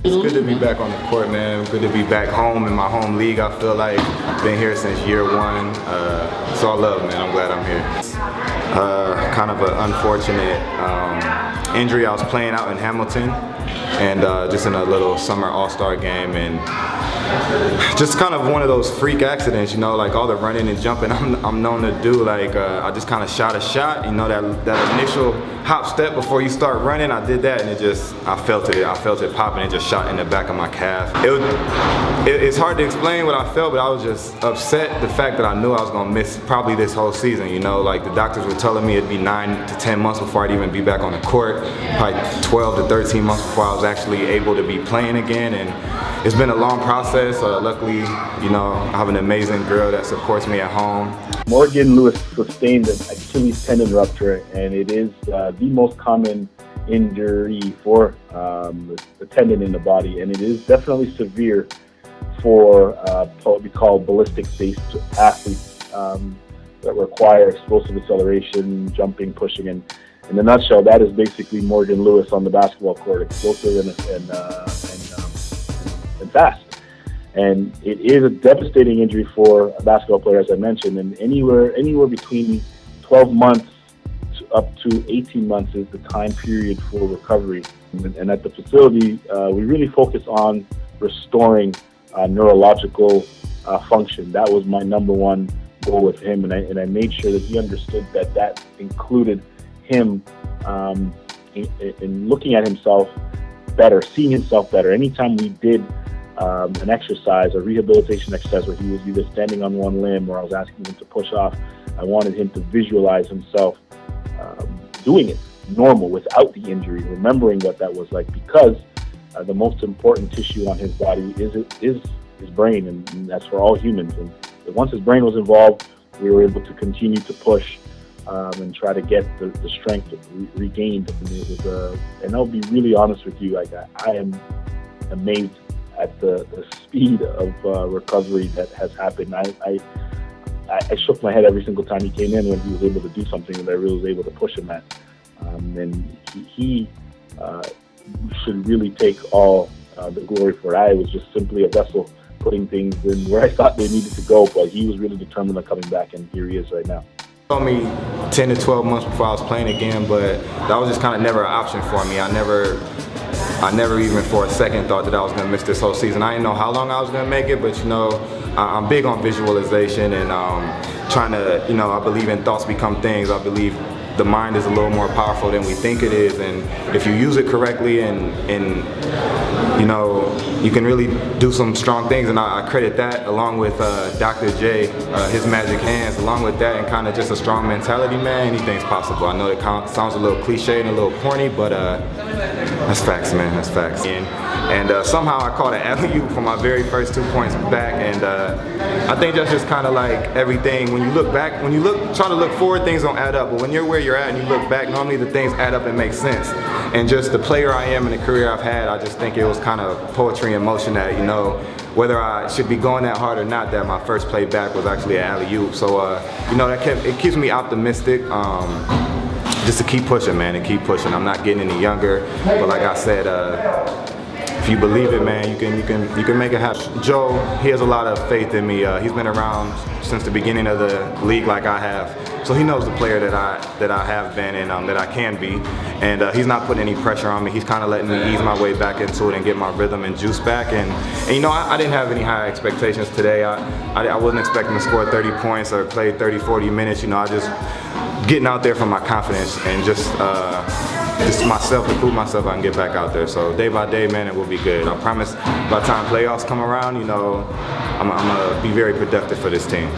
It's good to be back on the court, man. Good to be back home in my home league. I feel like been here since year one. It's all love, man. I'm glad I'm here. Kind of an unfortunate injury. I was playing out in Hamilton and just in a little summer all-star game, and just kind of one of those freak accidents, you know, like all the running and jumping I'm known to do. Like I just kind of shot a shot, you know, that initial hop step before you start running. I did that, and I felt it popping. It just shot in the back of my calf. It's hard to explain what I felt, but I was just upset the fact that I knew I was gonna miss probably this whole season. You know, like the doctors were telling me it'd be 9 to 10 months before I'd even be back on the court. Probably 12 to 13 months before I was actually able to be playing again. And it's been a long process. Luckily, you know, I have an amazing girl that supports me at home. Morgan Lewis sustained an Achilles tendon rupture, and it is the most common injury for the tendon in the body, and it is definitely severe for what we call ballistic-based athletes that require explosive acceleration, jumping, pushing, and in a nutshell, that is basically Morgan Lewis on the basketball court, explosive and fast. And it is a devastating injury for a basketball player, as I mentioned, and anywhere between 12 months up to 18 months is the time period for recovery. And at the facility, we really focus on restoring neurological function. That was my number one goal with him, and I made sure that he understood that included him in looking at himself better, seeing himself better. Anytime we did an exercise, a rehabilitation exercise where he was either standing on one limb or I was asking him to push off, I wanted him to visualize himself doing it normal without the injury, remembering what that was like, because the most important tissue on his body is his brain, and that's for all humans. And once his brain was involved, we were able to continue to push and try to get the strength regained. And I'll be really honest with you, like I am amazed at the speed of recovery that has happened. I shook my head every single time he came in when he was able to do something that I really was able to push him at. And he should really take all the glory for it. I was just simply a vessel putting things in where I thought they needed to go, but he was really determined on coming back, and here he is right now. It took me 10 to 12 months before I was playing again, but that was just kind of never an option for me. I never even for a second thought that I was gonna miss this whole season. I didn't know how long I was gonna make it, but you know, I'm big on visualization and trying to, you know, I believe in thoughts become things. I believe the mind is a little more powerful than we think it is, and if you use it correctly and you know, you can really do some strong things, and I credit that along with Dr. J, his magic hands, along with that and kind of just a strong mentality, man. Anything's possible. I know it sounds a little cliche and a little corny, but that's facts, man, that's facts. And somehow I caught an alley-oop for my very first 2 points back, and I think that's just kind of like everything. When you look back, try to look forward, things don't add up, but when you're where you're at and you look back, normally the things add up and make sense. And just the player I am and the career I've had, I just think it was kind of poetry in motion that, you know, whether I should be going that hard or not, that my first play back was actually an alley-oop. So, you know, it keeps me optimistic. Just to keep pushing, man, and keep pushing. I'm not getting any younger, but like I said, if you believe it, man, you can make it happen. Joe, he has a lot of faith in me. He's been around since the beginning of the league, like I have, so he knows the player that I have been and that I can be. And he's not putting any pressure on me. He's kind of letting me ease my way back into it and get my rhythm and juice back. And you know, I didn't have any high expectations today. I wasn't expecting to score 30 points or play 30, 40 minutes. You know, I just getting out there for my confidence and just myself, to prove myself I can get back out there. So day by day, man, it will be good. I promise by the time playoffs come around, you know, I'm gonna be very productive for this team.